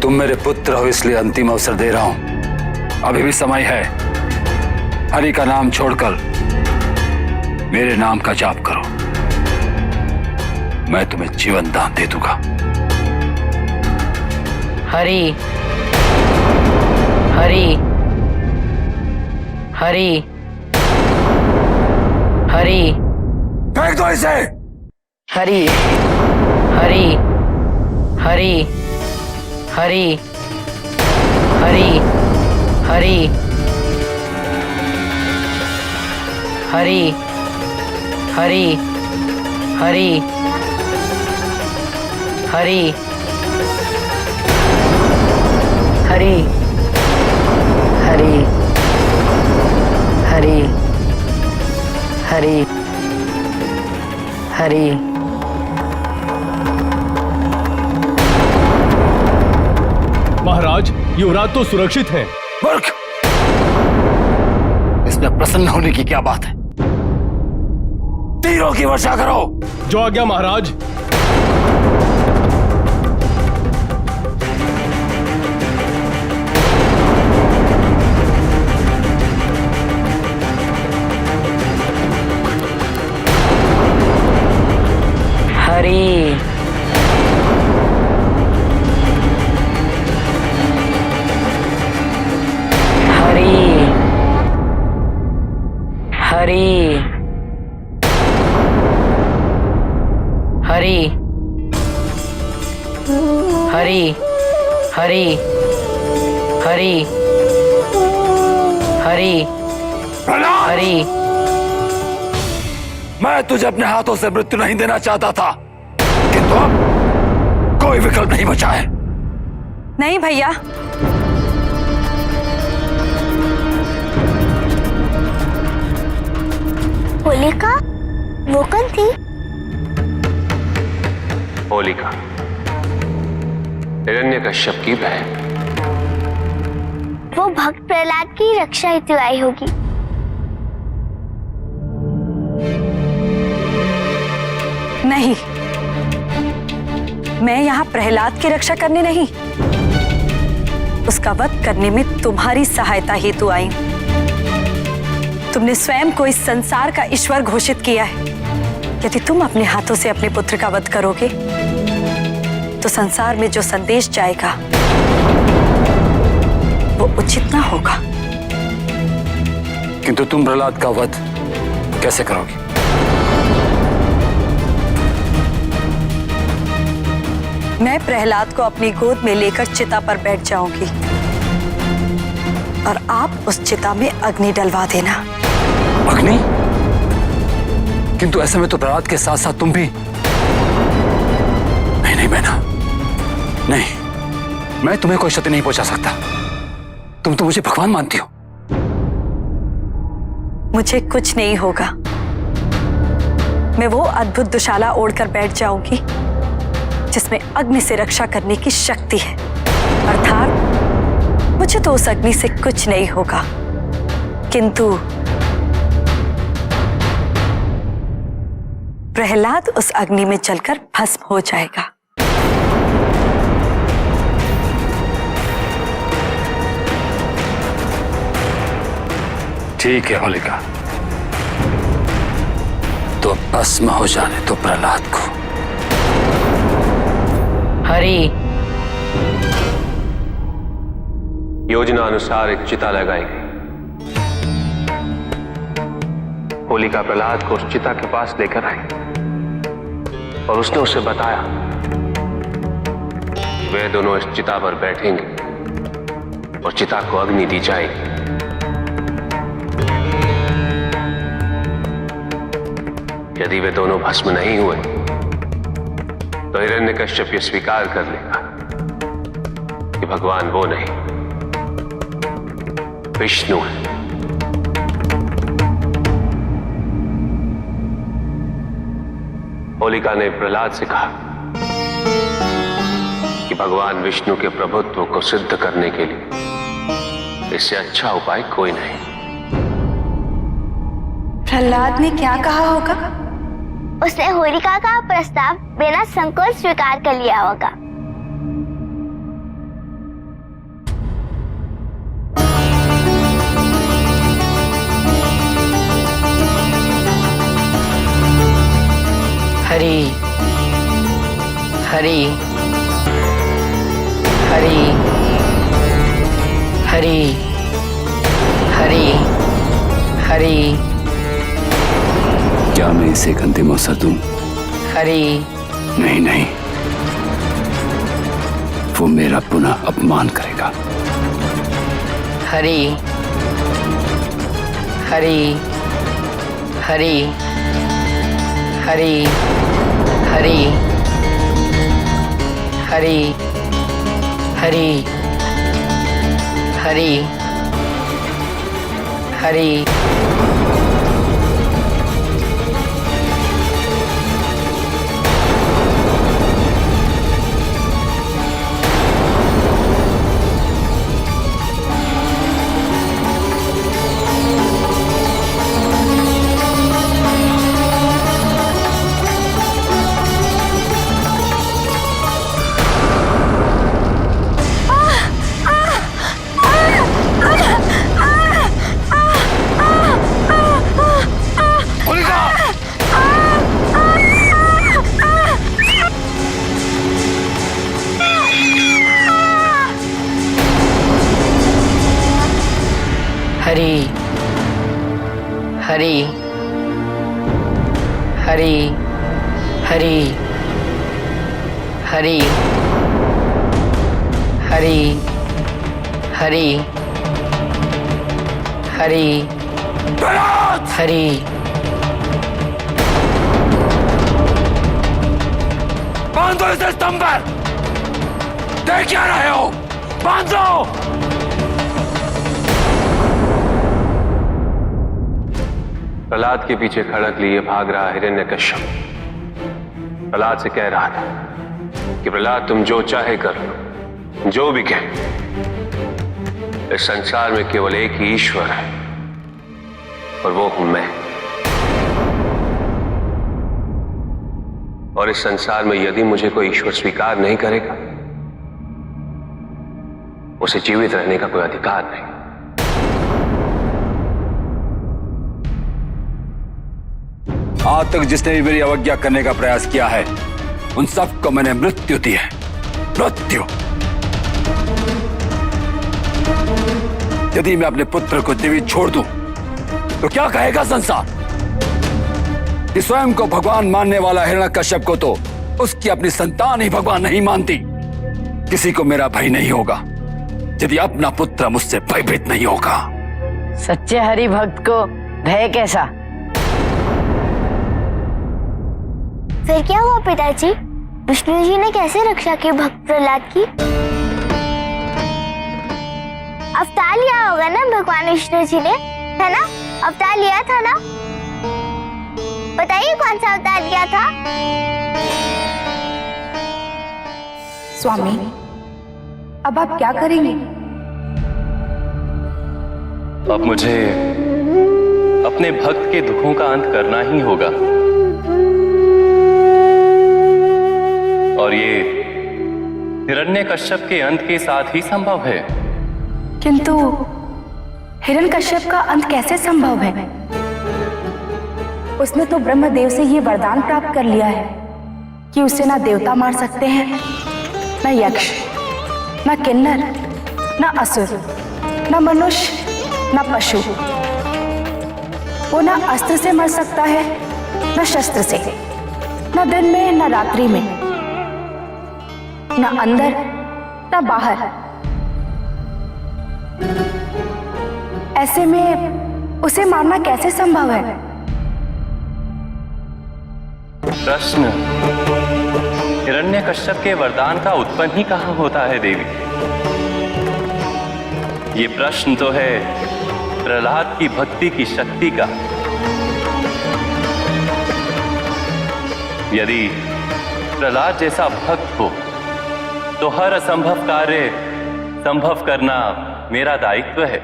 तुम मेरे पुत्र हो इसलिए अंतिम अवसर दे रहा हूं। अभी भी समय है। हरि का नाम छोड़कर मेरे नाम का जाप करो। मैं तुम्हें जीवन दान दे दूंगा। हरि हरि हरि हरि। फेंक दो इसे। हरि हरि हरि हरि हरि हरि हरि हरि हरि हरि हरि हरि हरि हरि हरि। महाराज, युवराज तो सुरक्षित हैं। मूर्ख! इसमें प्रसन्न होने की क्या बात है? तीरों की वर्षा करो। जो आज्ञा महाराज। हरि हरि हरि हरि हरि हरि हरि हरि प्रहलाद! हरि। मैं तुझे अपने हाथों से मृत्यु नहीं देना चाहता था, किंतु अब कोई विकल्प नहीं बचा है। नहीं भैया, होलिका वो कौन थी? होलिका हिरण्यकश्यप की बहन। वो भक्त प्रहलाद की रक्षा हेतु आई होगी। नहीं, मैं यहाँ प्रहलाद की रक्षा करने नहीं, उसका वध करने में तुम्हारी सहायता हेतु आई हूं। तुमने स्वयं को इस संसार का ईश्वर घोषित किया है। यदि तुम अपने हाथों से अपने पुत्र का वध करोगे तो संसार में जो संदेश जाएगा वो उचित ना होगा। किंतु तुम प्रहलाद का वध कैसे करोगी? मैं प्रहलाद को अपनी गोद में लेकर चिता पर बैठ जाऊंगी और आप उस चिता में अग्नि डलवा देना। अग्नि? किंतु ऐसे में तो प्रहलाद के साथ साथ तुम भी। नहीं नहीं मैना, नहीं, मैं तुम्हें कोई क्षति नहीं पहुंचा सकता। तुम तो मुझे भगवान मानती हो। मुझे कुछ नहीं होगा। मैं वो अद्भुत दुशाला ओढ़कर बैठ जाऊंगी जिसमें अग्नि से रक्षा करने की शक्ति है, अर्थात मुझे तो उस अग्नि से कुछ नहीं होगा, किंतु प्रहलाद उस अग्नि में जलकर भस्म हो जाएगा। ठीक है होलिका, तो भस्म हो जाने तो प्रहलाद को। हरि योजना अनुसार एक चिता लगाई गई। होलिका प्रहलाद को उस चिता के पास लेकर आई और उसने उसे बताया वे दोनों इस चिता पर बैठेंगे और चिता को अग्नि दी जाएगी। यदि वे दोनों भस्म नहीं हुए तो हिरण्यकश्यप ये स्वीकार कर लेगा कि भगवान वो नहीं, विष्णु है। होलिका ने प्रहलाद से कहा कि भगवान विष्णु के प्रभुत्व को सिद्ध करने के लिए इससे अच्छा उपाय कोई नहीं। प्रहलाद ने क्या कहा होगा? उसने होलिका का प्रस्ताव बिना संकोच स्वीकार कर लिया होगा। हरि हरि हरि हरि हरि क्या मैं इसे एक अंतिम अवसर दूं? हरि नहीं नहीं, वो मेरा पुनः अपमान करेगा। हरि हरि हरि हरि हरि हरि हरि हरि हरि हरि हरि हरि हरि हरि हरि हरि हरि हरि बांधो इसे स्तंभ पर। देख क्या रहे हो? बांधो। प्रहलाद के पीछे खड़क लिए भाग रहा हिरण्यकश्यप प्रहलाद से कह रहा था कि प्रहलाद तुम जो चाहे कर लो, जो भी कहे। इस संसार में केवल एक ही ईश्वर है और वो हूं मैं। और इस संसार में यदि मुझे कोई ईश्वर स्वीकार नहीं करेगा, उसे जीवित रहने का कोई अधिकार नहीं। आज तक जिसने भी मेरी अवज्ञा करने का प्रयास किया है, उन सबको मैंने मृत्यु दी है। मृत्यु। यदि मैं अपने पुत्र को जीवित छोड़ दूं, तो क्या कहेगा संसार? कि स्वयं को भगवान मानने वाला हिरण्यकश्यप को तो उसकी अपनी संतान ही भगवान नहीं मानती। किसी को मेरा भय नहीं होगा यदि अपना पुत्र मुझसे भयभीत नहीं होगा। सच्चे हरि भक्त को भय कैसा? फिर क्या हुआ पिताजी? विष्णु जी ने कैसे रक्षा की भक्त प्रहलाद की? अवतार लिया होगा ना भगवान विष्णु जी ने, है ना? अवतार लिया था ना? बताइए कौन सा अवतार लिया था? स्वामी, अब आप क्या करेंगे? अब मुझे अपने भक्त के दुखों का अंत करना ही होगा। और ये हिरण्यकश्यप के अंत के साथ ही संभव है। किंतु हिरण्यकश्यप का अंत कैसे संभव है? उसने तो ब्रह्मदेव से ये वरदान प्राप्त कर लिया है कि उसे ना देवता मार सकते हैं, न यक्ष, न किन्नर, न असुर, न मनुष्य, न पशु। वो न अस्त्र से मर सकता है, न शस्त्र से, न दिन में न रात्रि में, न अंदर न बाहर। ऐसे में उसे मारना कैसे संभव है? प्रश्न हिरण्यकश्यप के वरदान का उत्पन्न ही कहां होता है देवी? ये प्रश्न तो है प्रहलाद की भक्ति की शक्ति का। यदि प्रहलाद जैसा भक्त हो तो हर असंभव कार्य संभव करना मेरा दायित्व है।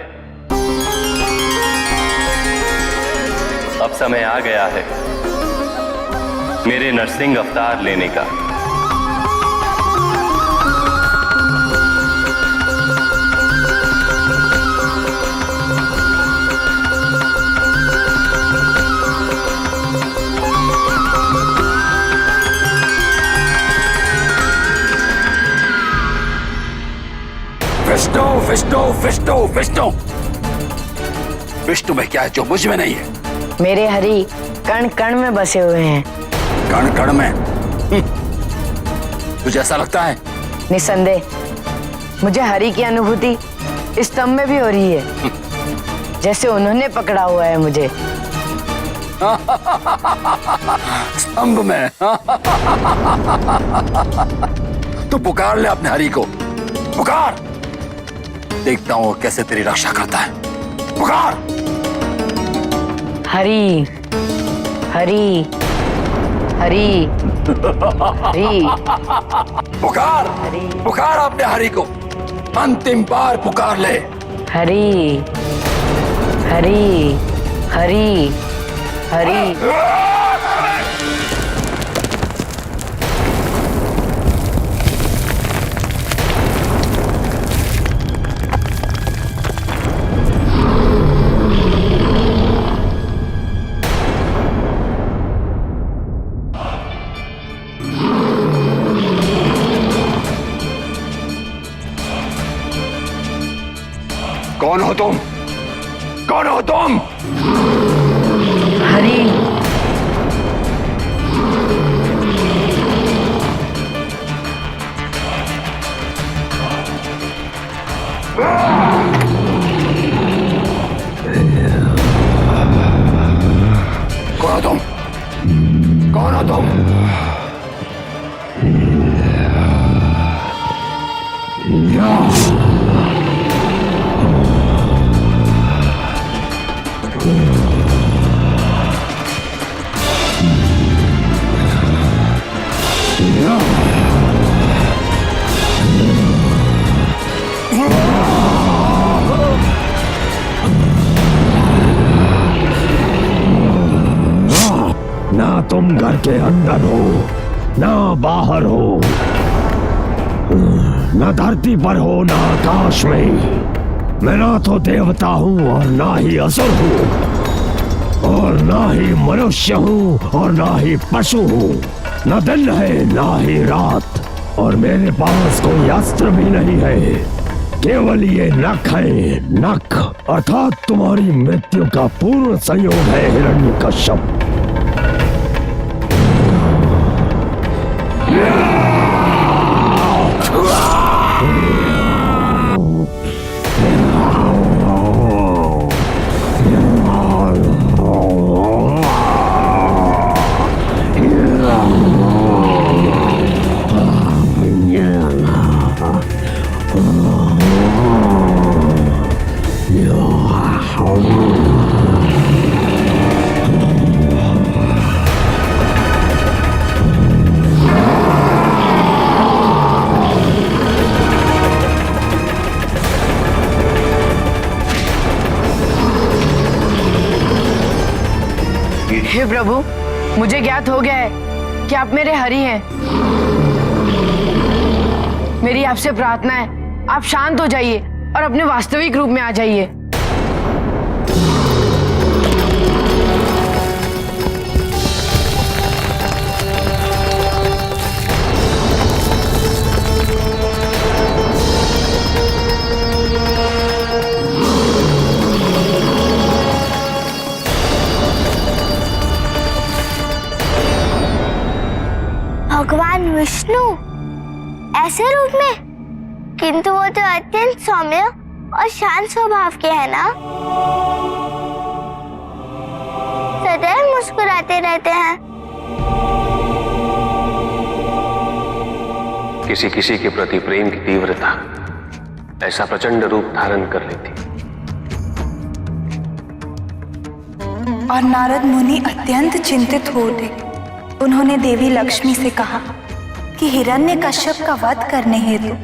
अब समय आ गया है मेरे नरसिंह अवतार लेने का। विष्णु विष्णु विष्णु विष्णु विष्णु में क्या है जो मुझ में नहीं है? मेरे हरि कण कण में बसे हुए हैं। कण कण में? तुझे ऐसा लगता है? निसंदेह मुझे हरि की अनुभूति इस स्तंभ में भी हो रही है, जैसे उन्होंने पकड़ा हुआ है मुझे। स्तंभ में? तू पुकार ले अपने हरि को, पुकार। देखता हूं कैसे तेरी रक्षा करता है। पुकार। हरि हरि हरि हरि। पुकार, पुकार अपने हरि को, अंतिम बार पुकार ले। हरि हरि हरि हरि। कौन हो तुम? कौन हो तुम? हरि कौन हो तुम? कौन हो तुम? ना तुम घर के अंदर हो, ना बाहर हो, ना धरती पर हो, ना आकाश में। मैं ना तो देवता हूँ और ना ही असुर हूँ, और ना ही मनुष्य हूँ और ना ही पशु हूँ। न दिन है ना ही रात, और मेरे पास कोई अस्त्र भी नहीं है। केवल ये नख है, नख अर्थात तुम्हारी मृत्यु का पूर्ण संयोग है हिरण्यकश्यप। हे प्रभु, मुझे ज्ञात हो गया है कि आप मेरे हरि हैं। मेरी आपसे प्रार्थना है, आप शांत हो जाइए और अपने वास्तविक रूप में आ जाइए। भगवान विष्णु ऐसे रूप में? किंतु वो तो अत्यंत सौम्य और शांत स्वभाव के हैं ना। सदैव मुस्कुराते रहते हैं। किसी किसी के प्रति प्रेम की तीव्रता ऐसा प्रचंड रूप धारण कर लेती। और नारद मुनि अत्यंत चिंतित हो उठे। उन्होंने देवी लक्ष्मी से कहा कि हिरण्यकश्यप का वध करने हेतु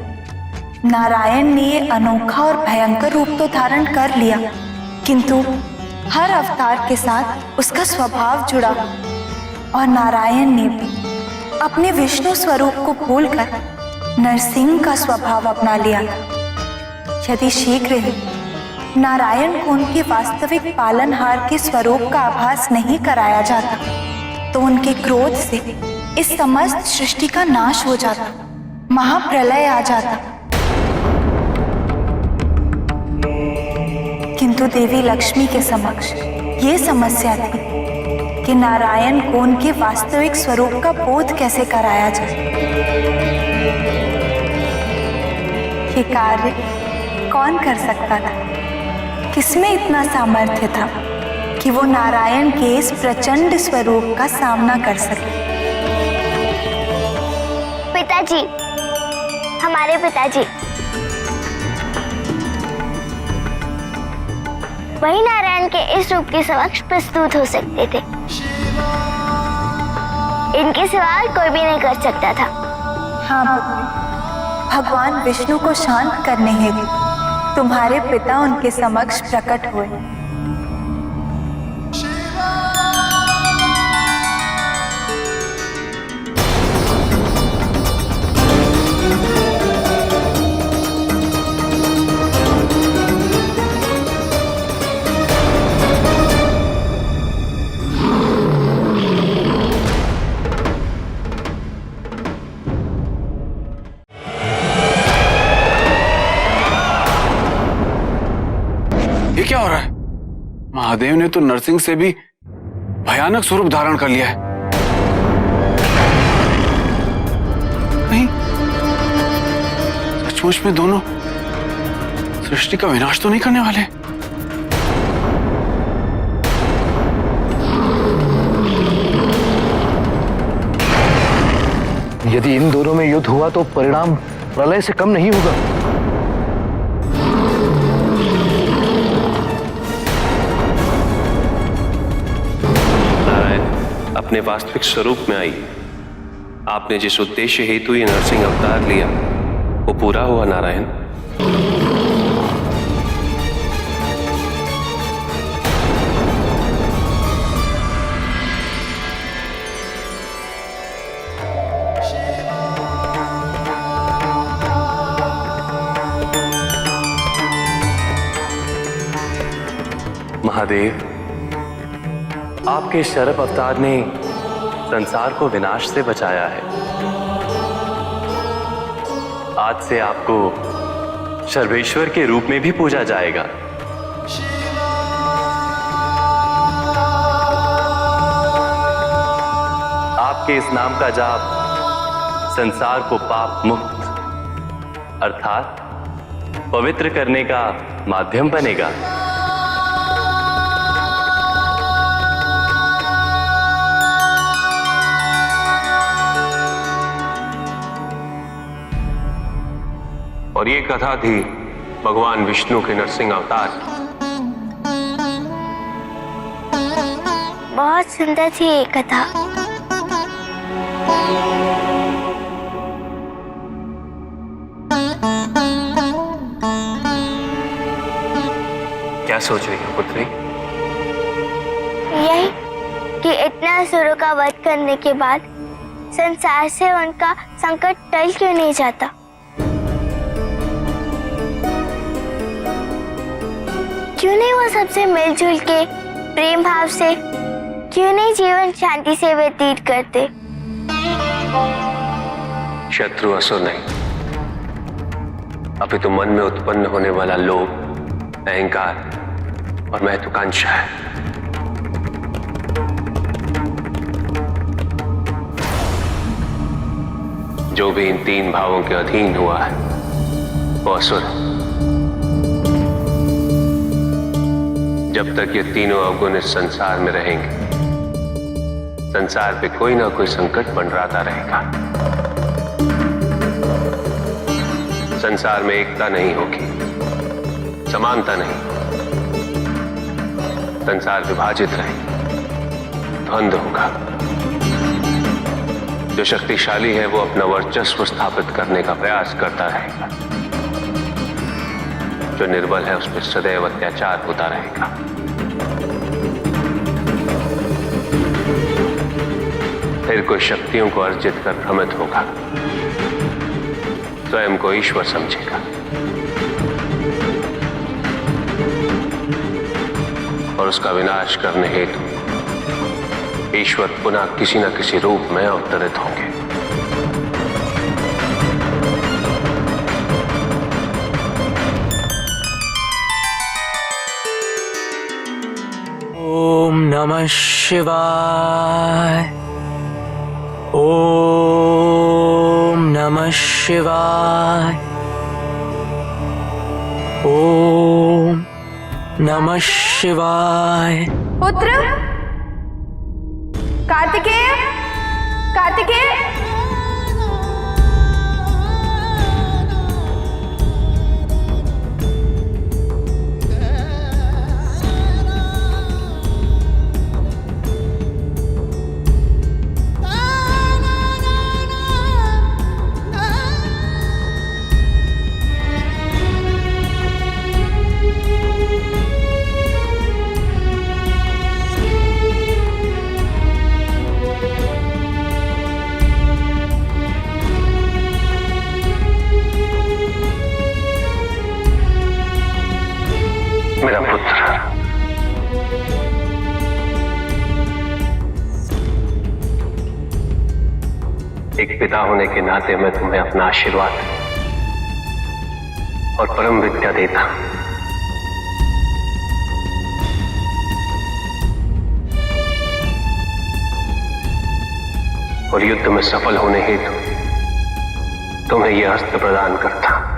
नारायण ने ये अनोखा और भयंकर रूप तो धारण कर लिया, किंतु हर अवतार के साथ उसका स्वभाव जुड़ा और नारायण ने भी अपने विष्णु स्वरूप को भूलकर नरसिंह का स्वभाव अपना लिया। यदि शीघ्र ही नारायण को उनके वास्तविक पालनहार के स्वरूप का आभास नहीं कराया जाता तो उनके क्रोध से इस समस्त सृष्टि का नाश हो जाता, महाप्रलय आ जाता। किंतु देवी लक्ष्मी के समक्ष ये समस्या थी कि नारायण को उनके वास्तविक स्वरूप का बोध कैसे कराया जाए। ये कार्य कौन कर सकता था? किसमें इतना सामर्थ्य था कि वो नारायण के इस प्रचंड स्वरूप का सामना कर सके? पिताजी, हमारे पिताजी, वही नारायण के इस रूप के समक्ष प्रस्तुत हो सकते थे। इनके सिवा कोई भी नहीं कर सकता था। हाँ पुत्री, भगवान विष्णु को शांत करने हेतु तुम्हारे पिता उनके समक्ष प्रकट हुए। ये क्या हो रहा है? महादेव ने तो नरसिंह से भी भयानक स्वरूप धारण कर लिया है। नहीं, सचमुच में दोनों सृष्टि का विनाश तो नहीं करने वाले? यदि इन दोनों में युद्ध हुआ तो परिणाम प्रलय से कम नहीं होगा। अपने वास्तविक स्वरूप में आई। आपने जिस उद्देश्य हेतु ये नरसिंह अवतार लिया वो पूरा हुआ नारायण। महादेव, आपके शरभ अवतार ने संसार को विनाश से बचाया है। आज से आपको सर्वेश्वर के रूप में भी पूजा जाएगा। आपके इस नाम का जाप संसार को पाप मुक्त अर्थात पवित्र करने का माध्यम बनेगा। और ये कथा थी भगवान विष्णु के नरसिंह अवतार। बहुत सुंदर थी ये कथा। क्या सोच रही हो पुत्री? यही कि इतना असुरों का वध करने के बाद संसार से उनका संकट टल क्यों नहीं जाता। क्यों नहीं वो सबसे मिलजुल के प्रेम भाव से, क्यों नहीं जीवन शांति से व्यतीत करते। शत्रु असुर नहीं, अभी तो मन में उत्पन्न होने वाला लोभ, अहंकार और महत्वाकांक्षा है। जो भी इन तीन भावों के अधीन हुआ है वो असुर है। जब तक ये तीनों अवगुण इस संसार में रहेंगे, संसार पे कोई ना कोई संकट मंडराता रहेगा। संसार में एकता नहीं होगी, समानता नहीं, संसार विभाजित रहेगा, द्वंद्व होगा। जो शक्तिशाली है वो अपना वर्चस्व स्थापित करने का प्रयास करता रहेगा, जो निर्बल है उस पर सदैव अत्याचार होता रहेगा। फिर कोई शक्तियों को अर्जित कर भ्रमित होगा, स्वयं को ईश्वर समझेगा और उसका विनाश करने हेतु ईश्वर पुनः किसी न किसी रूप में अवतरित होंगे। नमः शिवाय। ओम नमः शिवाय। ओम नमः शिवाय। पुत्र कार्तिकेय, कार्तिकेय। मेरा पुत्र, एक पिता होने के नाते मैं तुम्हें अपना आशीर्वाद और परम विद्या देता हूं। और युद्ध में सफल होने हेतु तुम्हें यह अस्त्र प्रदान करता हूं।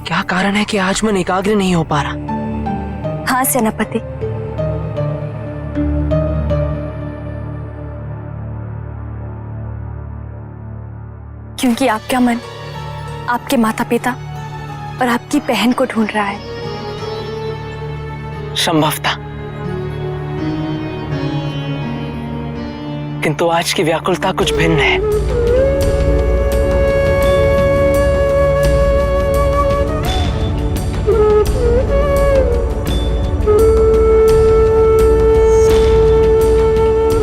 क्या कारण है कि आज मन एकाग्र नहीं हो पा रहा? हाँ सेनापति, क्योंकि आपका मन आपके माता पिता और आपकी बहन को ढूंढ रहा है। संभवतः, किंतु आज की व्याकुलता कुछ भिन्न है।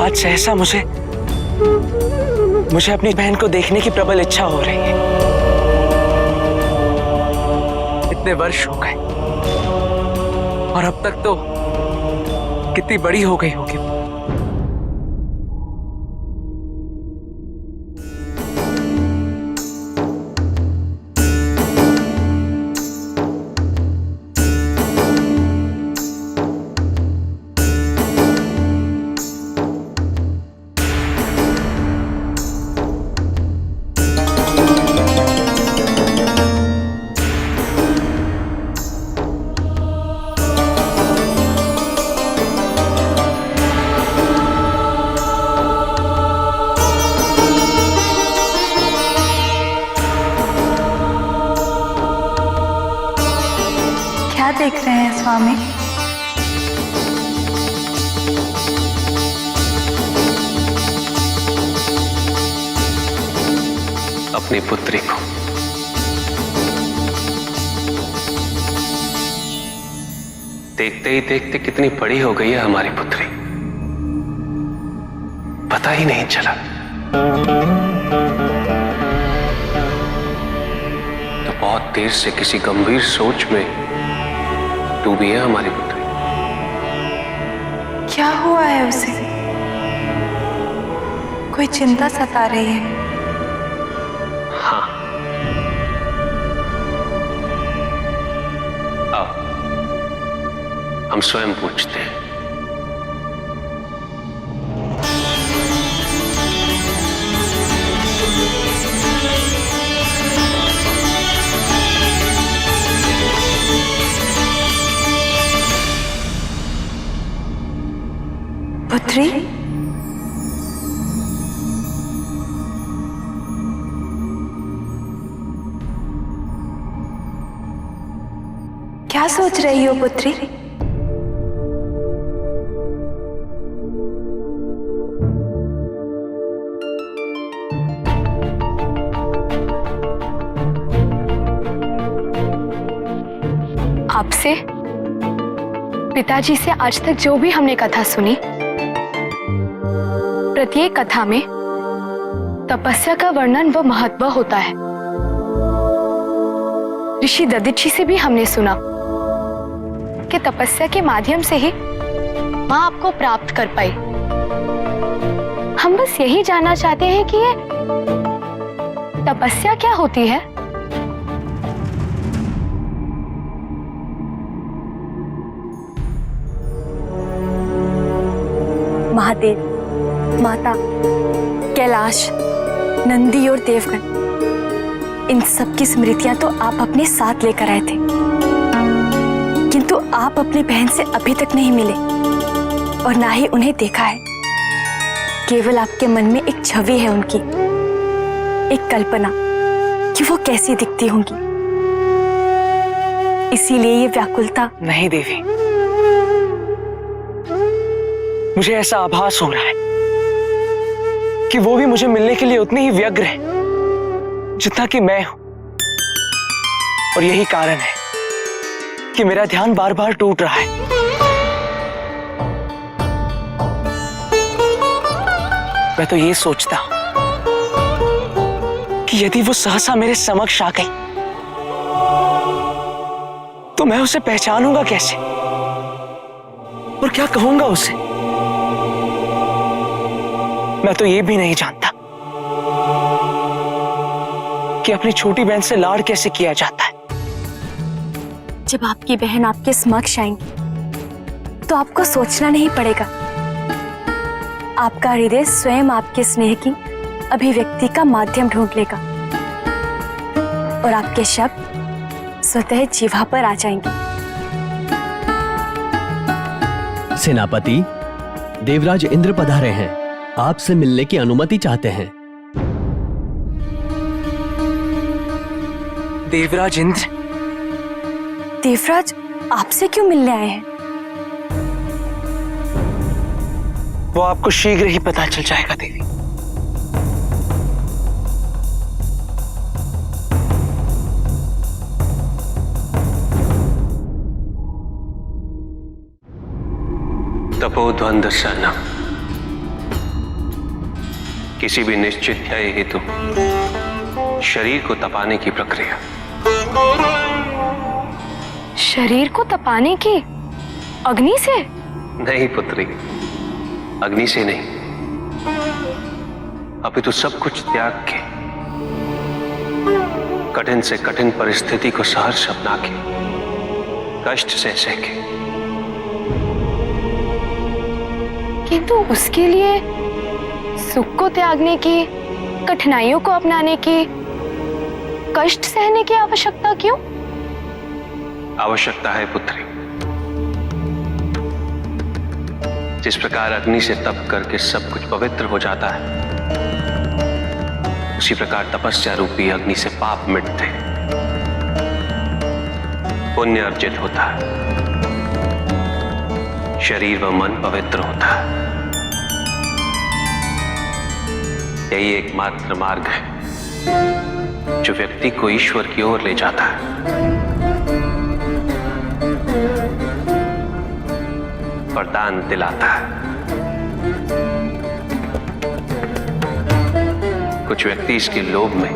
आज सहसा मुझे अपनी बहन को देखने की प्रबल इच्छा हो रही है। इतने वर्ष हो गए और अब तक तो कितनी बड़ी हो गई होगी। क्या देख रहे हैं स्वामी? अपनी पुत्री को। देखते ही देखते कितनी बड़ी हो गई है हमारी पुत्री, पता ही नहीं चला। तो बहुत देर से किसी गंभीर सोच में डूबी है हमारी पुत्री। क्या हुआ है उसे? कोई चिंता सता रही है? हाँ, आओ हम स्वयं पूछते हैं। पुत्री, क्या सोच रही हो पुत्री? आपसे पिताजी से आज तक जो भी हमने कथा सुनी, प्रत्येक कथा में तपस्या का वर्णन व महत्व होता है। ऋषि दधीचि से भी हमने सुना कि तपस्या के माध्यम से ही मां आपको प्राप्त कर पाई। हम बस यही जानना चाहते हैं कि ये तपस्या क्या होती है। महादेव, माता, कैलाश, नंदी और देवगण, इन सब की स्मृतियां तो आप अपने साथ लेकर आए थे, किंतु आप अपनी बहन से अभी तक नहीं मिले और ना ही उन्हें देखा है। केवल आपके मन में एक छवि है उनकी, एक कल्पना कि वो कैसी दिखती होंगी। इसीलिए ये व्याकुलता। नहीं देवी, मुझे ऐसा आभास हो रहा है कि वो भी मुझे मिलने के लिए उतनी ही व्यग्र है जितना कि मैं हूं, और यही कारण है कि मेरा ध्यान बार बार टूट रहा है। मैं तो ये सोचता हूं कि यदि वो सहसा मेरे समक्ष आ गई तो मैं उसे पहचानूंगा कैसे और क्या कहूंगा उसे। मैं तो ये भी नहीं जानता कि अपनी छोटी बहन से लाड़ कैसे किया जाता है। जब आपकी बहन आपके समक्ष आएंगी तो आपको सोचना नहीं पड़ेगा। आपका हृदय स्वयं आपके स्नेह की अभिव्यक्ति का माध्यम ढूंढ लेगा और आपके शब्द स्वतः जीवा पर आ जाएंगे। सेनापति, देवराज इंद्र पधारे हैं, आपसे मिलने की अनुमति चाहते हैं। देवराज इंद्र? देवराज आपसे क्यों मिलने आए हैं? वो आपको शीघ्र ही पता चल जाएगा देवी। तपोध्वंद सहना किसी भी निश्चित ध्येय हेतु शरीर को तपाने की प्रक्रिया। शरीर को तपाने की? अग्नि से? नहीं पुत्री, अग्नि से नहीं, अपितु सब कुछ त्याग के, कठिन से कठिन परिस्थिति को सहर्ष अपना के, कष्ट से सह के। किंतु उसके लिए सुख को त्यागने की, कठिनाइयों को अपनाने की, कष्ट सहने की आवश्यकता क्यों? आवश्यकता है पुत्री। जिस प्रकार अग्नि से तप करके सब कुछ पवित्र हो जाता है, उसी प्रकार तपस्या रूपी अग्नि से पाप मिटते, पुण्य अर्जित होता है, शरीर व मन पवित्र होता है। यही एकमात्र मार्ग है जो व्यक्ति को ईश्वर की ओर ले जाता है। वरदान दिलाता है। कुछ व्यक्ति इसके लोभ में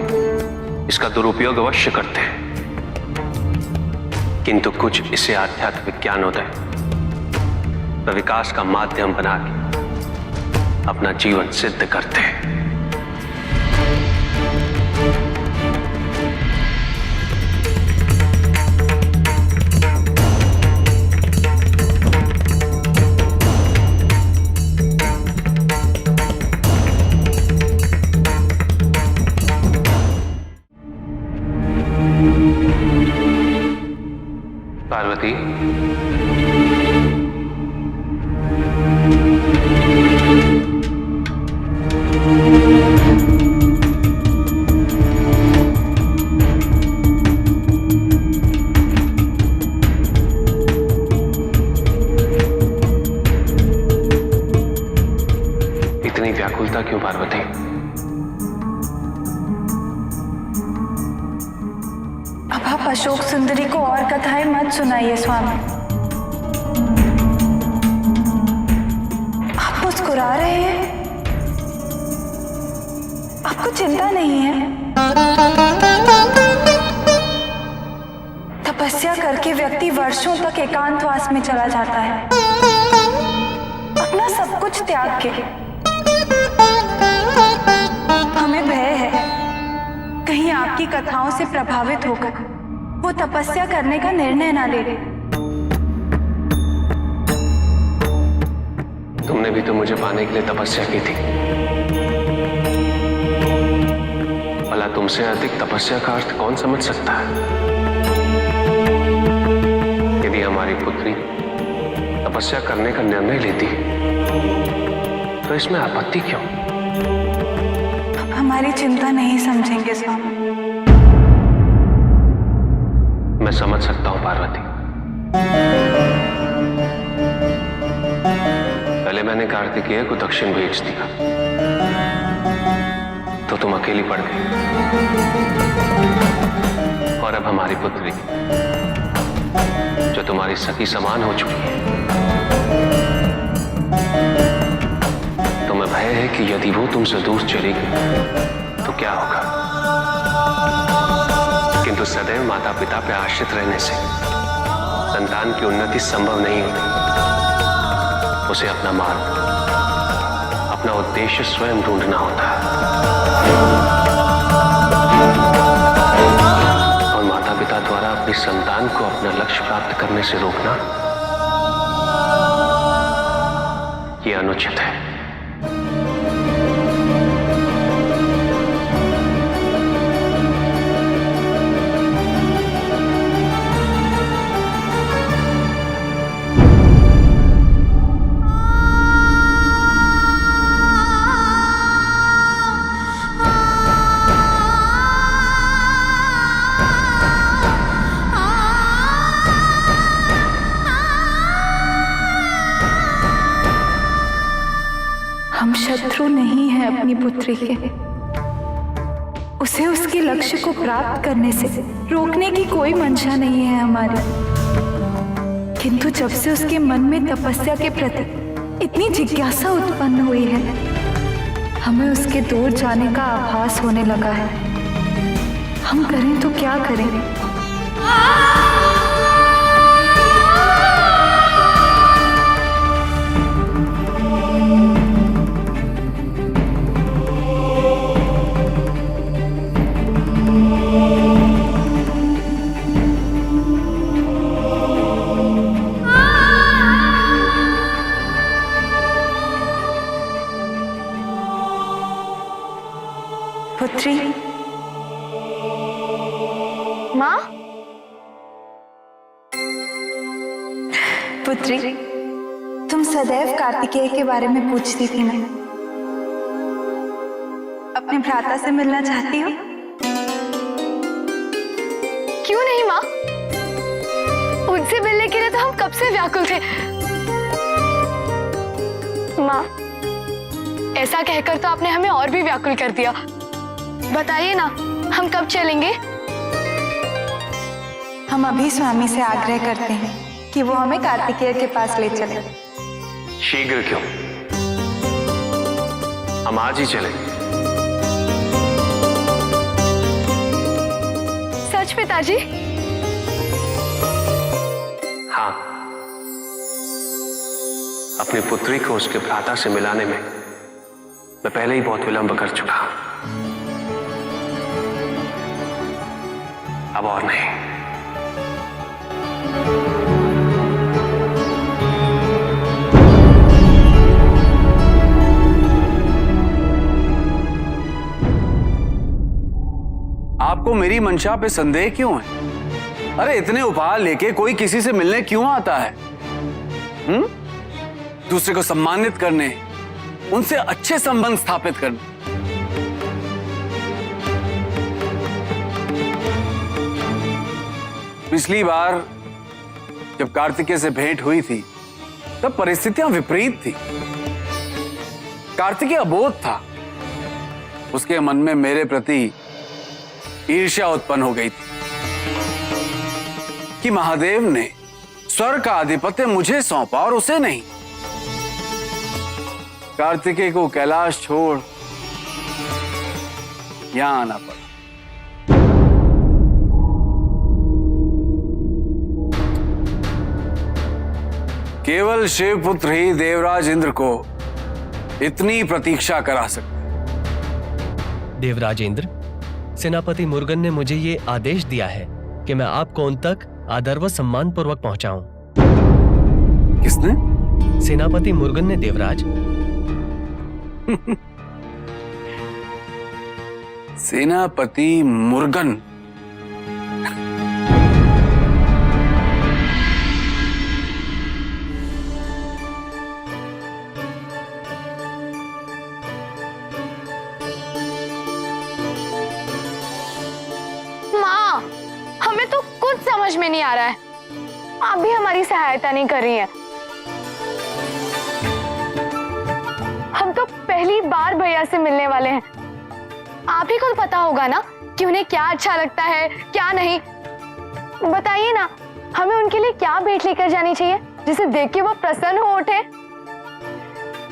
इसका दुरुपयोग अवश्य करते हैं, किंतु कुछ इसे आध्यात्मिक ज्ञानोदय व विकास का माध्यम बना के अपना जीवन सिद्ध करते हैं। पार्वती, इतनी व्याकुलता क्यों पार्वती? अब आप अशोक सुंदरी को और कथाएं मत सुनाइए स्वामी। बुला रहे हैं? आपको चिंता नहीं है? तपस्या करके व्यक्ति वर्षों तक एकांतवास में चला जाता है, अपना सब कुछ त्याग के। हमें भय है कहीं आपकी कथाओं से प्रभावित होकर वो तपस्या करने का निर्णय ना ले। तुमने भी तो मुझे पाने के लिए तपस्या की थी। भला तुमसे अधिक तपस्या का अर्थ कौन समझ सकता है? यदि हमारी पुत्री तपस्या करने का निर्णय लेती तो इसमें आपत्ति क्यों? हमारी चिंता नहीं समझेंगे स्वामी। मैं समझ सकता हूं पार्वती। पहले मैंने कार्तिकेय को दक्षिण भेज दिया तो तुम अकेली पड़ गई, और अब हमारी पुत्री जो तुम्हारी सखी समान हो चुकी है, तुम्हें भय है कि यदि वो तुमसे दूर चलेगी तो क्या होगा? किंतु सदैव माता पिता पे आश्रित रहने से संतान की उन्नति संभव नहीं होती। उसे अपना मार्ग, अपना उद्देश्य स्वयं ढूंढना होता है। और माता पिता द्वारा अपनी संतान को अपना लक्ष्य प्राप्त करने से रोकना यह अनुचित है। हम शत्रु नहीं हैं अपनी पुत्री के। उसे उसके लक्ष्य को प्राप्त करने से रोकने की कोई मंशा नहीं है हमारी। किंतु जब से उसके मन में तपस्या के प्रति इतनी जिज्ञासा उत्पन्न हुई है, हमें उसके दूर जाने का आभास होने लगा है। हम करें तो क्या करें? पुत्री, माँ, पुत्री, तुम सदैव कार्तिकेय के बारे में पूछती थी ना। अपने भ्राता से मिलना चाहती हो? क्यों नहीं माँ? उनसे मिलने के लिए तो हम कब से व्याकुल थे। माँ, ऐसा कहकर तो आपने हमें और भी व्याकुल कर दिया। बताइए ना, हम कब चलेंगे? हम अभी स्वामी से आग्रह करते हैं कि वो हमें कार्तिकेय के पास ले चले। शीघ्र क्यों? हम आज ही चलें। सच पिताजी? हाँ, अपनी पुत्री को उसके भ्राता से मिलाने में मैं पहले ही बहुत विलंब कर चुका हूं। अब और नहीं। आपको मेरी मंशा पे संदेह क्यों है? अरे इतने उपहार लेके कोई किसी से मिलने क्यों आता है? दूसरे को सम्मानित करने, उनसे अच्छे संबंध स्थापित करने। पिछली बार जब कार्तिकेय से भेंट हुई थी तब परिस्थितियां विपरीत थी। कार्तिकेय अबोध था। उसके मन में मेरे प्रति ईर्ष्या उत्पन्न हो गई थी कि महादेव ने स्वर्ग का आधिपत्य मुझे सौंपा और उसे नहीं। कार्तिकेय को कैलाश छोड़ यहां आना पड़ा। केवल शिवपुत्र ही देवराज इंद्र को इतनी प्रतीक्षा करा सकते। देवराज इंद्र, सेनापति मुर्गन ने मुझे ये आदेश दिया है कि मैं आपको उन तक आदर व सम्मान पूर्वक पहुंचाऊं। किसने? सेनापति मुर्गन ने देवराज। सेनापति मुर्गन? माँ, हमें तो कुछ समझ में नहीं आ रहा है। आप भी हमारी सहायता नहीं कर रही हैं। हम तो पहली बार भैया से मिलने वाले हैं। आप ही को तो पता होगा ना कि उन्हें क्या अच्छा लगता है, क्या नहीं। बताइए ना, हमें उनके लिए क्या भेंट लेकर जानी चाहिए जिसे देख के वो प्रसन्न हो उठे।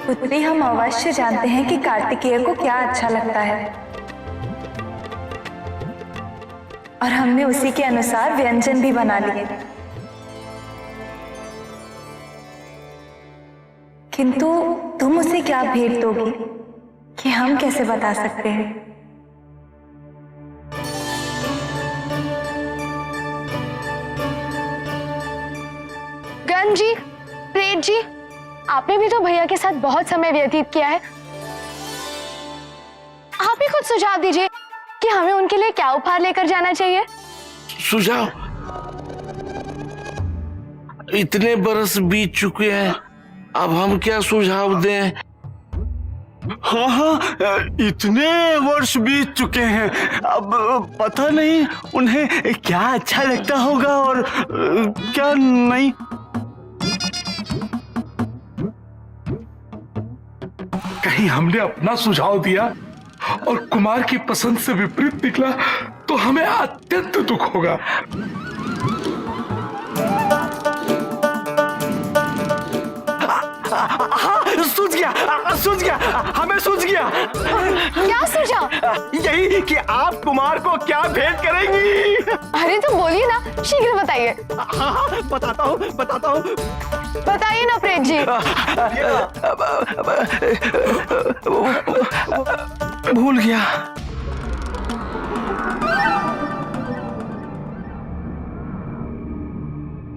पुत्री, हम अवश्य जानते हैं कि कार्तिकेय को क्या अच्छा लगता है और हमने उसी के अनुसार व्यंजन भी बना लिए। किंतु तुम उसे क्या भेंट दोगी कि हम कैसे बता सकते हैं? गण जी, प्रेत जी, आपने भी तो भैया के साथ बहुत समय व्यतीत किया है। आप ही कुछ सुझाव दीजिए कि हमें उनके लिए क्या उपहार लेकर जाना चाहिए। सुझाव? इतने बरस बीत चुके हैं, अब हम क्या सुझाव दें? हाँ, इतने वर्ष बीत चुके हैं, अब पता नहीं उन्हें क्या अच्छा लगता होगा और क्या नहीं। कहीं हमने अपना सुझाव दिया और कुमार की पसंद से विपरीत निकला तो हमें अत्यंत दुख होगा। सूझ गया, हमें सूझ गया। क्या सूझा? यही कि आप कुमार को क्या भेंट करेंगी। अरे तो बोलिए ना, शीघ्र बताइए। बताता हूँ। बताइए ना प्रेत जी। भूल गया।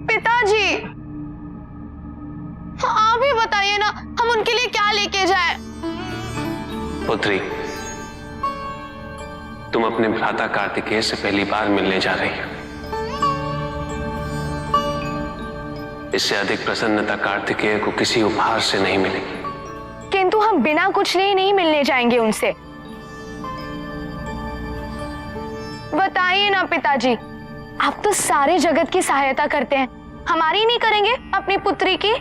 पिताजी, आप ही बताइए ना, हम उनके लिए क्या लेके जाएं? पुत्री, तुम अपने भ्राता कार्तिकेय से पहली बार मिलने जा रही हो। इससे अधिक प्रसन्नता कार्तिकेय को किसी उपहार से नहीं मिलेगी। किंतु हम बिना कुछ लिए नहीं मिलने जाएंगे उनसे। बताइए ना पिताजी, आप तो सारे जगत की सहायता करते हैं, हमारी नहीं करेंगे अपनी पुत्री की?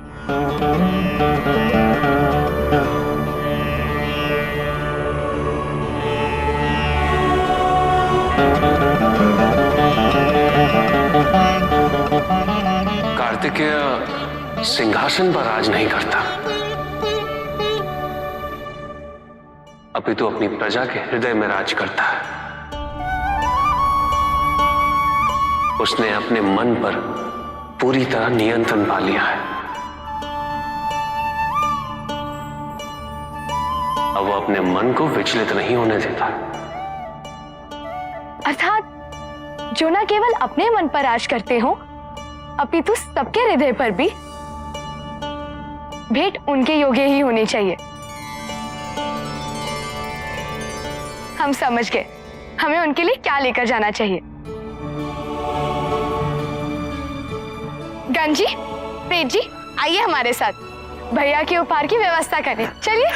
कार्तिकेय सिंहासन पर राज नहीं करता, अपितु अपनी प्रजा के हृदय में राज करता है। उसने अपने मन पर पूरी तरह नियंत्रण पा लिया है। अब वो अपने मन को विचलित नहीं होने देता। अर्थात जो न केवल अपने मन पर राज करते हो, अपितु सबके हृदय पर भी। भेंट उनके योग्य ही होनी चाहिए। हम समझ गए, हमें उनके लिए क्या लेकर जाना चाहिए। गण जी, प्रेत जी, आइए हमारे साथ, भैया के उपहार की व्यवस्था करें। चलिए।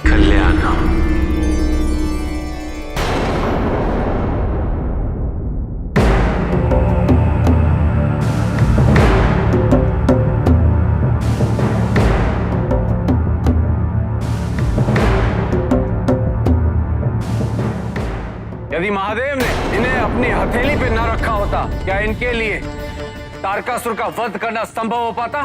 कल्याण। यदि महादेव ने इन्हें अपनी हथेली पे न रखा होता, क्या इनके लिए तारकासुर का वध करना संभव हो पाता?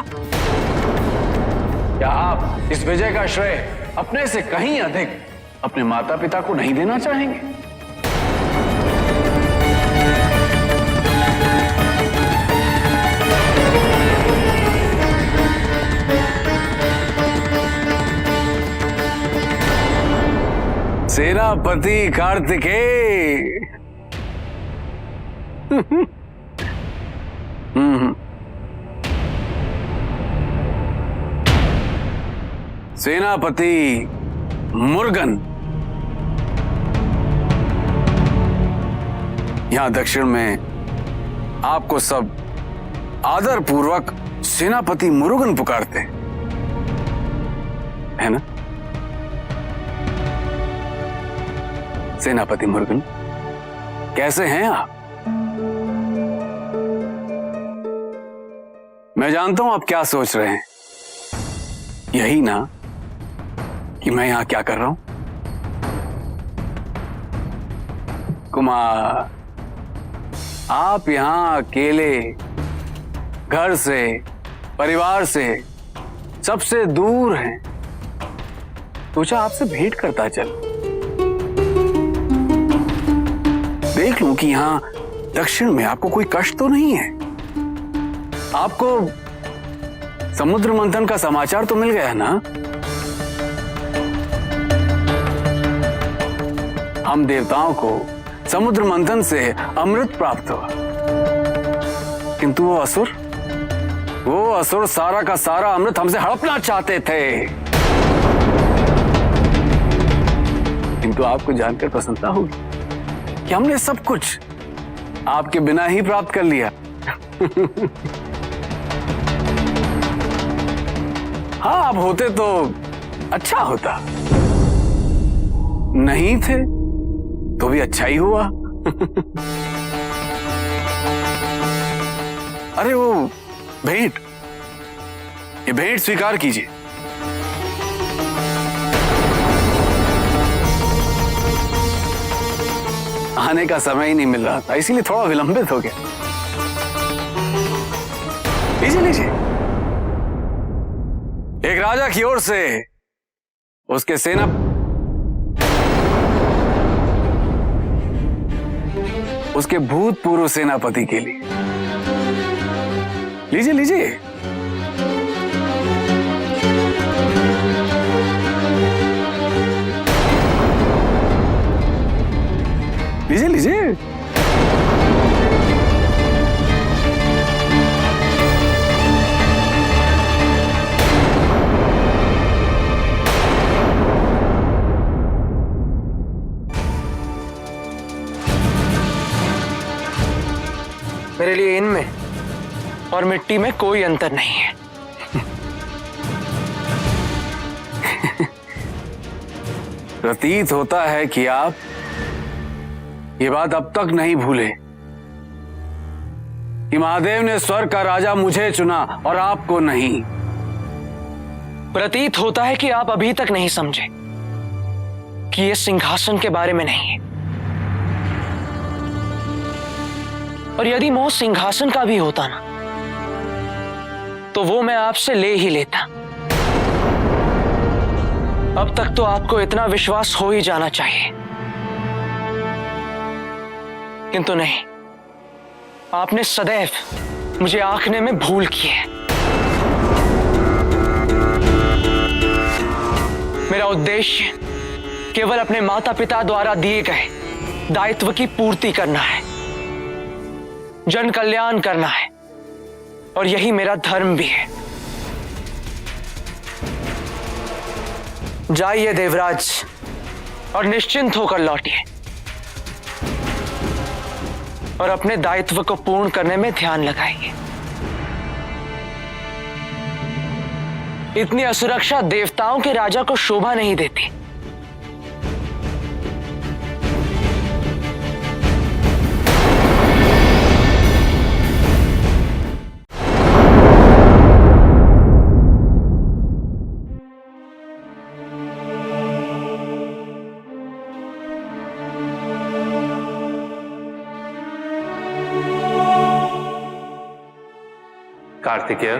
क्या आप इस विजय का श्रेय अपने से कहीं अधिक अपने माता पिता को नहीं देना चाहेंगे? सेनापति कार्तिकेय। सेनापति मुर्गन, यहां दक्षिण में आपको सब आदर पूर्वक सेनापति मुर्गन पुकारते हैं, है ना? सेनापति मुर्गन, कैसे हैं आप? मैं जानता हूं आप क्या सोच रहे हैं। यही ना कि मैं यहां क्या कर रहा हूं? कुमार, आप यहां अकेले, घर से, परिवार से, सबसे दूर हैं। सोचा आपसे भेंट करता चल, देख लूं कि यहां दक्षिण में आपको कोई कष्ट तो नहीं है। आपको समुद्र मंथन का समाचार तो मिल गया ना? हम देवताओं को समुद्र मंथन से अमृत प्राप्त हुआ, किंतु वो असुर सारा का सारा अमृत हमसे हड़पना चाहते थे। किंतु आपको जानकर प्रसन्नता होगी कि हमने सब कुछ आपके बिना ही प्राप्त कर लिया। हाँ, आप होते तो अच्छा होता, नहीं थे तो भी अच्छा ही हुआ। अरे वो भेंट, ये भेंट स्वीकार कीजिए। आने का समय ही नहीं मिल रहा था, इसीलिए थोड़ा विलंबित हो गया। लीजिए लीजिए, एक राजा की ओर से उसके उसके भूतपूर्व सेनापति के लिए। लीजिए लीजिए। लीजिए लीजिए। मेरे लिए इनमें और मिट्टी में कोई अंतर नहीं है। प्रतीत होता है कि आप ये बात अब तक नहीं भूले कि महादेव ने स्वर्ग का राजा मुझे चुना और आपको नहीं। प्रतीत होता है कि आप अभी तक नहीं समझे कि यह सिंहासन के बारे में नहीं है, और यदि मोह सिंहासन का भी होता ना, तो वो मैं आपसे ले ही लेता। अब तक तो आपको इतना विश्वास हो ही जाना चाहिए, किंतु नहीं, आपने सदैव मुझे आंकने में भूल की है। मेरा उद्देश्य केवल अपने माता पिता द्वारा दिए गए दायित्व की पूर्ति करना है, जन कल्याण करना है, और यही मेरा धर्म भी है। जाइए देवराज और निश्चिंत होकर लौटिए, और अपने दायित्व को पूर्ण करने में ध्यान लगाइए। इतनी असुरक्षा देवताओं के राजा को शोभा नहीं देती। कार्तिकेय,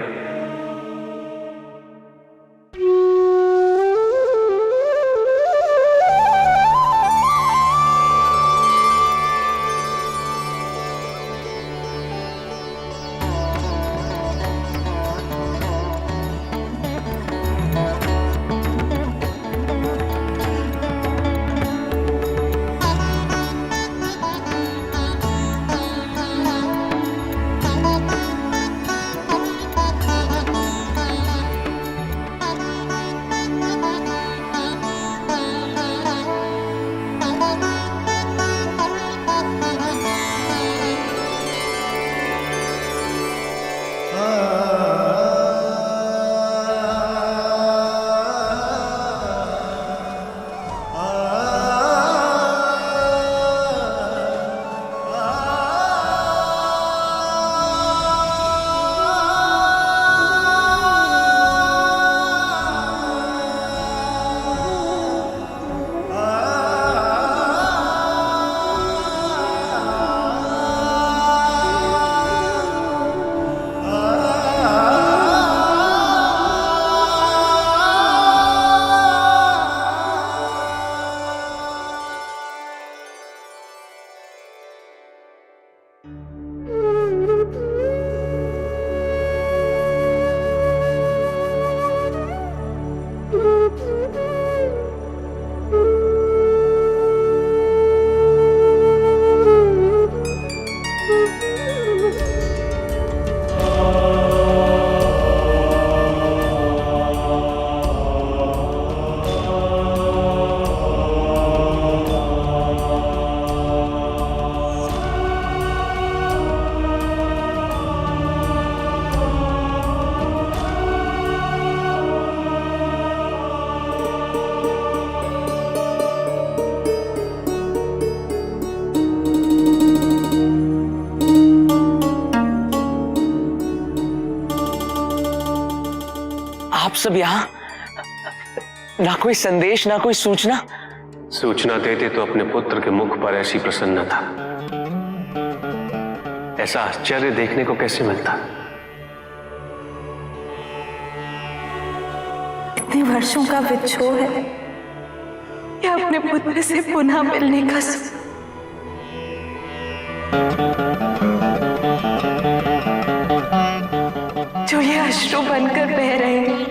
आप सब यहाँ, ना कोई संदेश, ना कोई सूचना। सूचना देते तो अपने पुत्र के मुख पर ऐसी प्रसन्नता, ऐसा आश्चर्य देखने को कैसे मिलता। इतने वर्षों का विछोह है या अपने पुत्र से पुनः मिलने का सुख। जो ये अश्रु बनकर बह रहे हैं,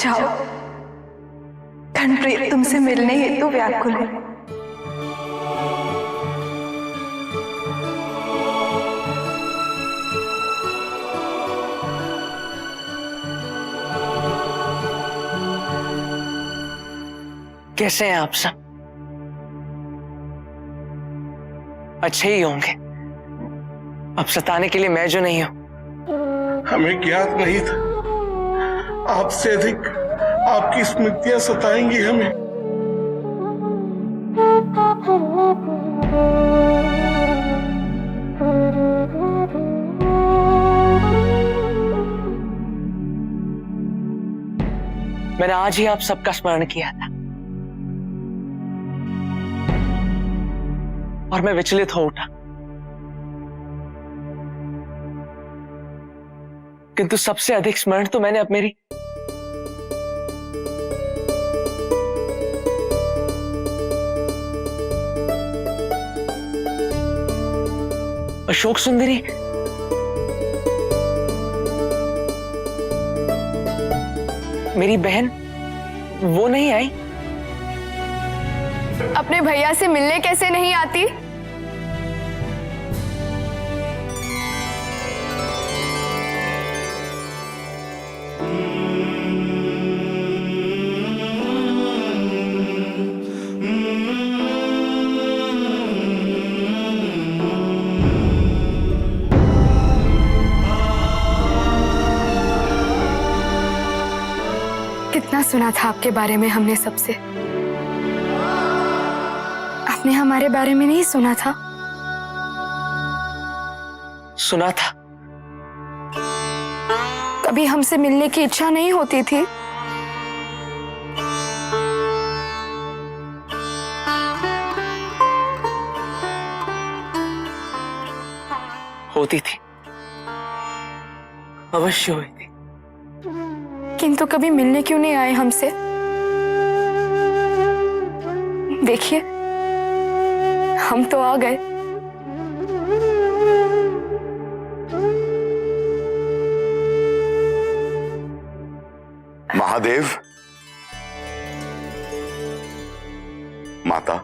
जाओ, धनप्रिय तुमसे मिलने हेतु व्याकुल है। कैसे हैं आप सब? अच्छे ही होंगे। अब सताने के लिए मैं जो नहीं हूं। हमें ज्ञात नहीं था आपसे अधिक आपकी स्मृतियां सताएंगी हमें। मैंने आज ही आप सबका स्मरण किया था और मैं विचलित हो उठा, किंतु सबसे अधिक स्मरण तो मैंने अब मेरी अशोक सुंदरी, मेरी बहन वो नहीं आई। अपने भैया से मिलने कैसे नहीं आती? कितना सुना था आपके बारे में हमने सबसे। आपने हमारे बारे में नहीं सुना था? सुना था। कभी हमसे मिलने की इच्छा नहीं होती थी? होती थी, अवश्य हुई थी। किंतु कभी मिलने क्यों नहीं आए हमसे? देखिए, हम तो आ गए। महादेव, माता,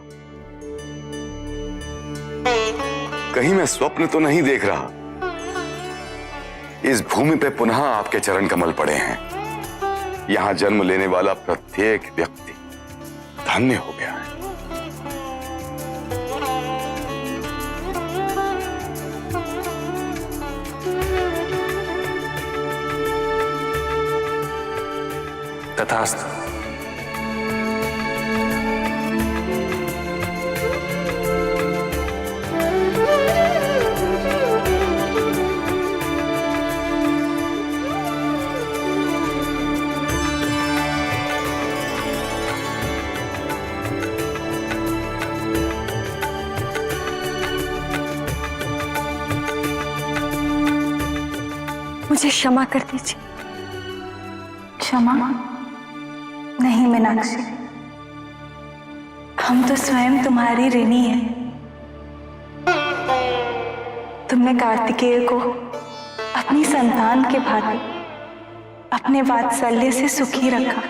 कहीं मैं स्वप्न तो नहीं देख रहा? इस भूमि पे पुनः आपके चरण कमल पड़े हैं। यहां जन्म लेने वाला प्रत्येक व्यक्ति धन्य हो गया है। तथास्तु। मुझे क्षमा कर दीजिए। क्षमा नहीं मीनाक्षी, हम तो स्वयं तुम्हारी ऋणी हैं। तुमने कार्तिकेय को अपनी संतान के भांति अपने वात्सल्य से सुखी रखा।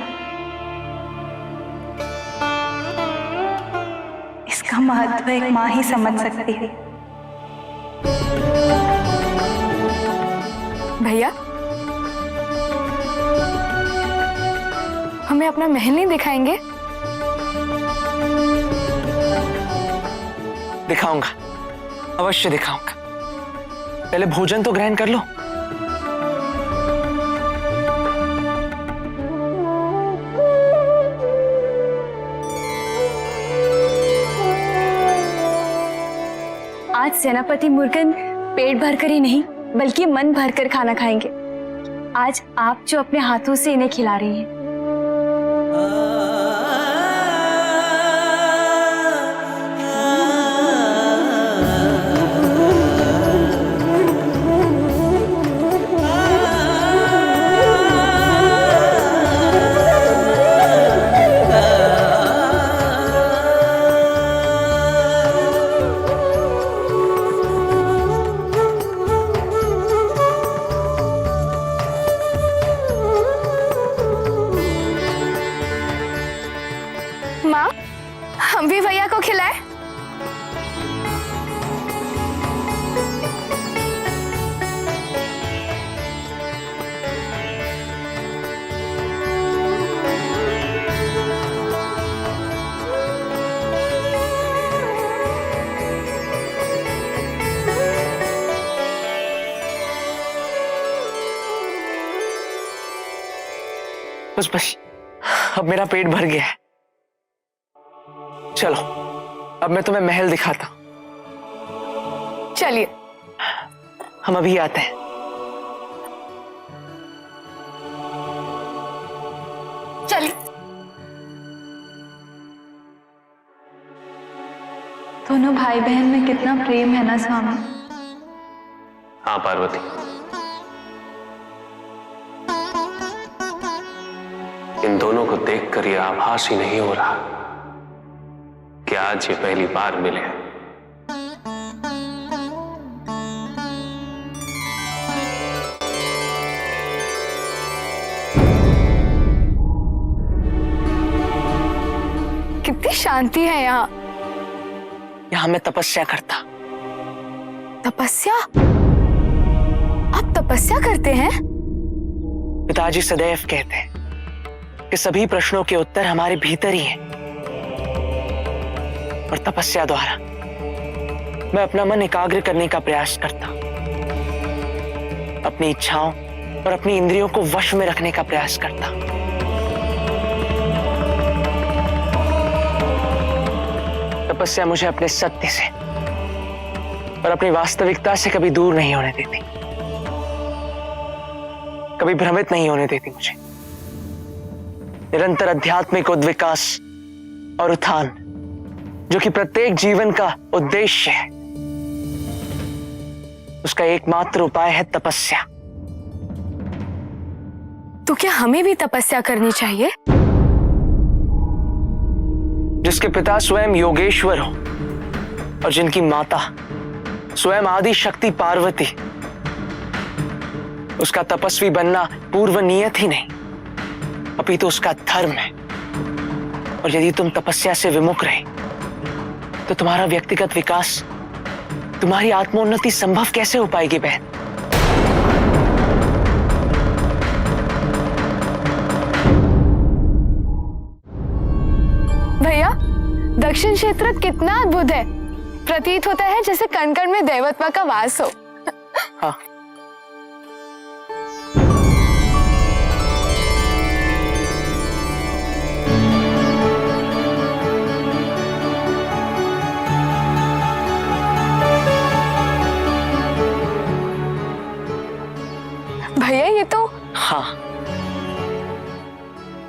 इसका महत्व एक मां ही समझ सकती है। भैया, हमें अपना महल नहीं दिखाएंगे? दिखाऊंगा, अवश्य दिखाऊंगा। पहले भोजन तो ग्रहण कर लो। आज सेनापति मुर्गन पेट भरकर ही नहीं बल्कि मन भरकर खाना खाएंगे। आज आप जो अपने हाथों से इन्हें खिला रही हैं। माँ, हम भी भैया को खिलाए? बस बस, अब मेरा पेट भर गया है। चलो, अब मैं तुम्हें महल दिखाता हूं। चलिए। हम अभी आते हैं। चलिए। दोनों भाई बहन में कितना प्रेम है ना स्वामी। हाँ पार्वती, इन दोनों को देखकर यह आभास ही नहीं हो रहा कि आज ये पहली बार मिले। कितनी शांति है यहाँ। यहाँ मैं तपस्या करता। तपस्या? आप तपस्या करते हैं? पिताजी सदैव कहते हैं कि सभी प्रश्नों के उत्तर हमारे भीतर ही हैं। और तपस्या द्वारा मैं अपना मन एकाग्र करने का प्रयास करता, अपनी इच्छाओं और अपनी इंद्रियों को वश में रखने का प्रयास करता। तपस्या मुझे अपने सत्य से और अपनी वास्तविकता से कभी दूर नहीं होने देती, कभी भ्रमित नहीं होने देती। मुझे निरंतर आध्यात्मिक उद्विकास और उत्थान, जो कि प्रत्येक जीवन का उद्देश्य है, उसका एकमात्र उपाय है तपस्या। तो क्या हमें भी तपस्या करनी चाहिए? जिसके पिता स्वयं योगेश्वर हो और जिनकी माता स्वयं आदि शक्ति पार्वती, उसका तपस्वी बनना पूर्व नियत ही नहीं, अपितु तो उसका धर्म है। और यदि तुम तपस्या से विमुख रहे तो तुम्हारा व्यक्तिगत विकास, तुम्हारी आत्मोन्नति संभव कैसे हो पाएगी बहन? भैया, दक्षिण क्षेत्र कितना अद्भुत है। प्रतीत होता है जैसे कण कण में देवत्व का वास हो। हाँ। भैया ये तो। हाँ,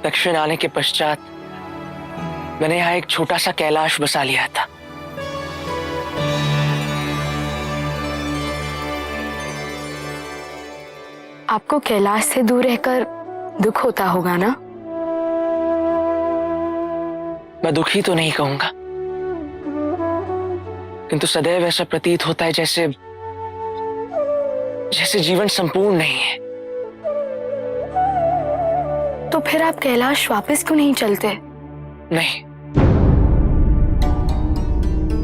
दक्षिण आने के पश्चात मैंने यहाँ एक छोटा सा कैलाश बसा लिया था। आपको कैलाश से दूर रहकर दुख होता होगा ना? मैं दुखी तो नहीं कहूंगा, किंतु सदैव ऐसा प्रतीत होता है जैसे जीवन संपूर्ण नहीं है। तो फिर आप कैलाश वापस क्यों नहीं चलते? नहीं,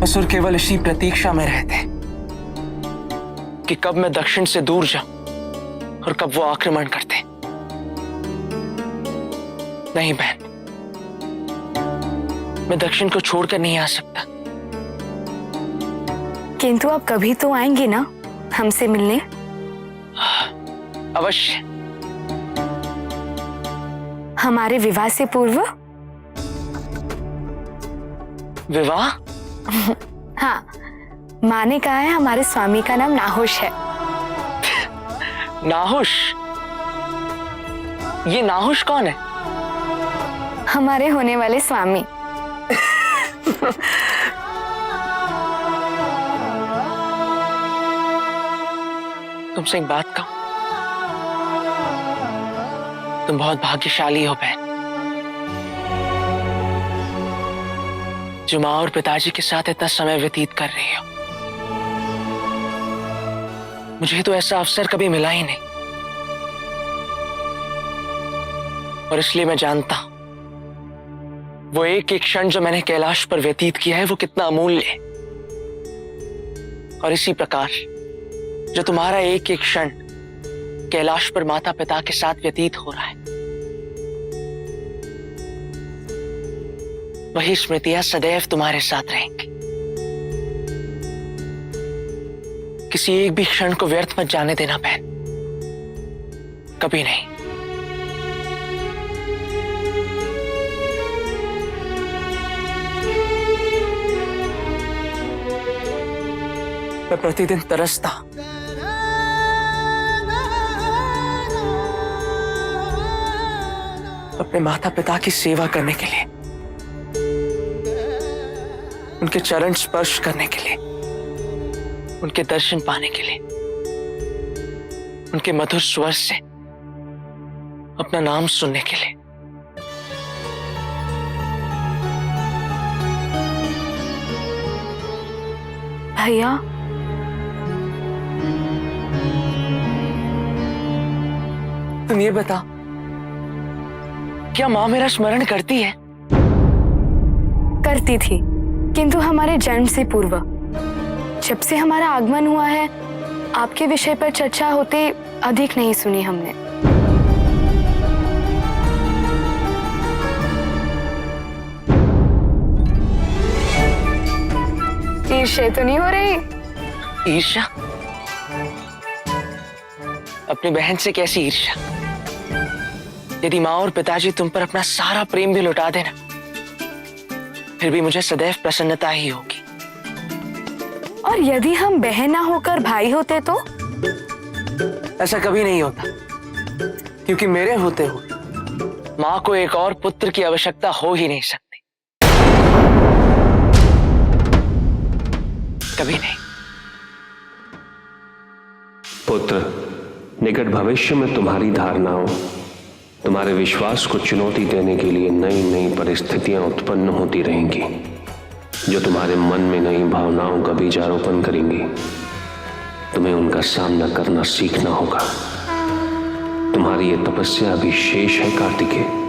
असुर केवल इसी प्रतीक्षा में रहते कि कब मैं दक्षिण से दूर जाऊं और कब वो आक्रमण करते। नहीं बहन, मैं दक्षिण को छोड़कर नहीं आ सकता। किंतु आप कभी तो आएंगे ना हमसे मिलने? अवश्य। हमारे विवाह से पूर्व? विवाह? हाँ, माँ ने कहा है हमारे स्वामी का नाम नाहुष है। नाहुष? ये नाहुष कौन है? हमारे होने वाले स्वामी। तुमसे एक बात कहूं, तुम बहुत भाग्यशाली हो बहन, जो माँ और पिताजी के साथ इतना समय व्यतीत कर रही हो। मुझे तो ऐसा अवसर कभी मिला ही नहीं, और इसलिए मैं जानता हूं वो एक एक क्षण जो मैंने कैलाश पर व्यतीत किया है वो कितना अमूल्य है। और इसी प्रकार जो तुम्हारा एक एक क्षण कैलाश पर माता पिता के साथ व्यतीत हो रहा है, वही स्मृतियां सदैव तुम्हारे साथ रहेंगी। किसी एक भी क्षण को व्यर्थ मत जाने देना बहन, कभी नहीं। मैं प्रतिदिन तरसता अपने माता पिता की सेवा करने के लिए, उनके चरण स्पर्श करने के लिए, उनके दर्शन पाने के लिए, उनके मधुर स्वर से अपना नाम सुनने के लिए। भैया, तुम ये बता, क्या माँ मेरा स्मरण करती है? करती थी, किंतु हमारे जन्म से पूर्व। जब से हमारा आगमन हुआ है, आपके विषय पर चर्चा होते अधिक नहीं सुनी हमने। ईर्ष्या तो नहीं हो रही? ईर्ष्या? अपनी बहन से कैसी ईर्ष्या? यदि माँ और पिताजी तुम पर अपना सारा प्रेम भी लुटा देना, फिर भी मुझे सदैव प्रसन्नता ही होगी। और यदि हम बहन ना होकर भाई होते तो? ऐसा कभी नहीं होता, क्योंकि मेरे होते हुए माँ को एक और पुत्र की आवश्यकता हो ही नहीं सकती। कभी नहीं। पुत्र, निकट भविष्य में तुम्हारी धारणाओं, तुम्हारे विश्वास को चुनौती देने के लिए नई नई परिस्थितियां उत्पन्न होती रहेंगी, जो तुम्हारे मन में नई भावनाओं का बीजारोपण करेंगी। तुम्हें उनका सामना करना सीखना होगा। तुम्हारी ये तपस्या अभी शेष है कार्तिकेय।